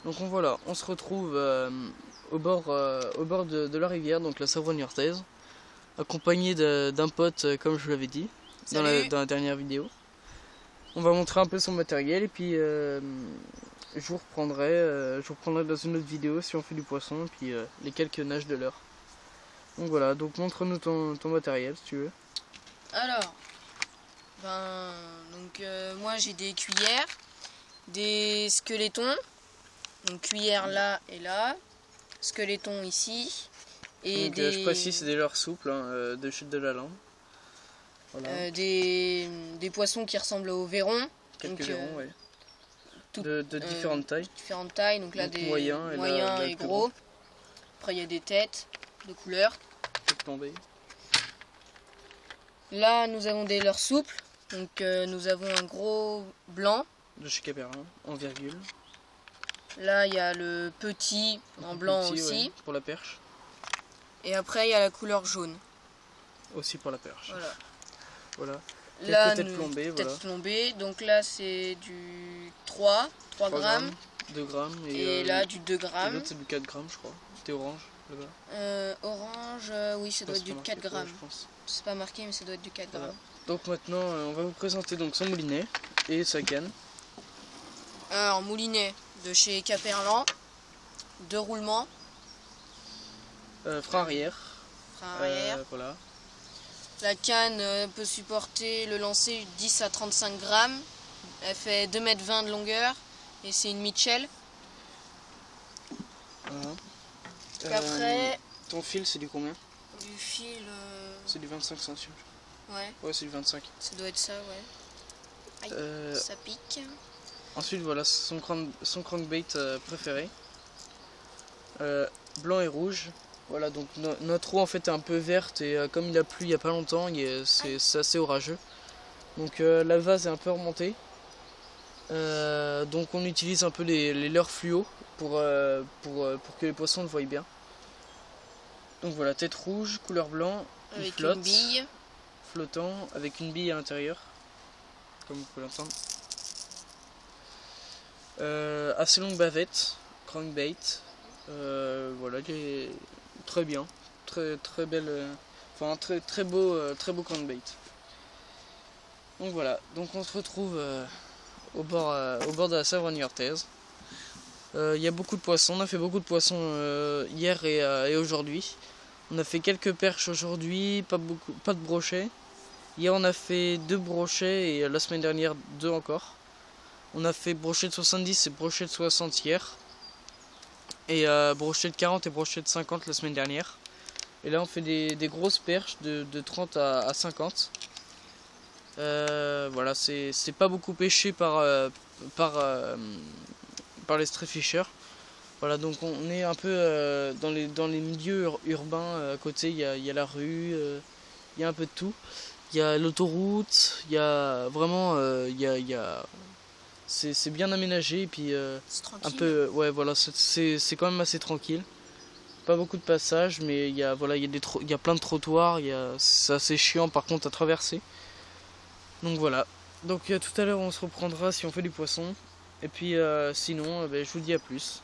Donc voilà, on se retrouve au bord de la rivière, donc la Savoie-Niortaise, accompagné d'un pote, comme je l'avais dit dans la dernière vidéo. On va montrer un peu son matériel et puis je vous reprendrai dans une autre vidéo si on fait du poisson et puis les quelques nages de l'heure. Donc voilà, donc montre-nous ton matériel si tu veux. Alors, moi j'ai des cuillères, des squelettons, donc cuillère là et là, squeletton ici, et donc, je précise, c'est des leurres souples de chute de la langue. Voilà. Des poissons qui ressemblent aux verrons. Quelques verrons, oui. De différentes tailles. Différentes tailles, donc là donc des moyens et gros. Après il y a des têtes de couleurs. Tête tombée. Là nous avons des leurres souples, donc nous avons un gros blanc. De chez Caperlin, en virgule. Là il y a le petit en blanc petit, aussi. Ouais, pour la perche. Et après il y a la couleur jaune. Aussi pour la perche. Voilà. Là, tête plombée, voilà. Tête plombée, donc là c'est du 3 grammes. 2 grammes. Et là du 2 grammes. Et l'autre c'est du 4 grammes je crois. C'était orange là-bas. Orange, oui ça doit être du 4 grammes. C'est pas marqué mais ça doit être du 4 grammes. Donc maintenant on va vous présenter donc son moulinet et sa canne. Alors moulinet de chez Caperlin, 2 roulements. Frein arrière. Voilà. La canne peut supporter le lancer 10 à 35 grammes. Elle fait 2,20 m de longueur et c'est une Mitchell. Voilà. Après, ton fil c'est du combien? Du fil... C'est du 25 centimes. Ouais. Ouais, c'est du 25. Ça doit être ça, ouais. Aïe, ça pique. Ensuite voilà son crankbait préféré. Blanc et rouge. Voilà, donc notre eau en fait est un peu verte et comme il a plu il n'y a pas longtemps, c'est assez orageux. Donc la vase est un peu remontée. Donc on utilise un peu les leurres fluo pour que les poissons le voient bien. Donc voilà, tête rouge, couleur blanc, avec il flotte, une bille. Flottant, avec une bille à l'intérieur, comme vous pouvez l'entendre. Assez longue bavette, crankbait. Voilà, il est très bien, très belle, enfin très beau crankbait. Donc voilà, donc on se retrouve au bord de la Savoie-Niortaise. Il y a beaucoup de poissons, on a fait beaucoup de poissons hier et aujourd'hui. On a fait quelques perches aujourd'hui, pas de brochets. Hier on a fait 2 brochets et la semaine dernière 2 encore. On a fait brochet de 70 et brochet de 60 hier. Et brochet de 40 et brochet de 50 la semaine dernière. Et là on fait des grosses perches de 30 à 50. Voilà, c'est pas beaucoup pêché par les stray fishers. Voilà, donc on est un peu dans les milieux urbains. À côté il y a la rue, il y a un peu de tout. Il y a l'autoroute, il y a vraiment c'est bien aménagé et puis un peu ouais voilà, c'est quand même assez tranquille. Pas beaucoup de passages mais il y a plein de trottoirs, c'est assez chiant par contre à traverser. Donc voilà. Donc tout à l'heure on se reprendra si on fait du poisson et puis sinon je vous dis à plus.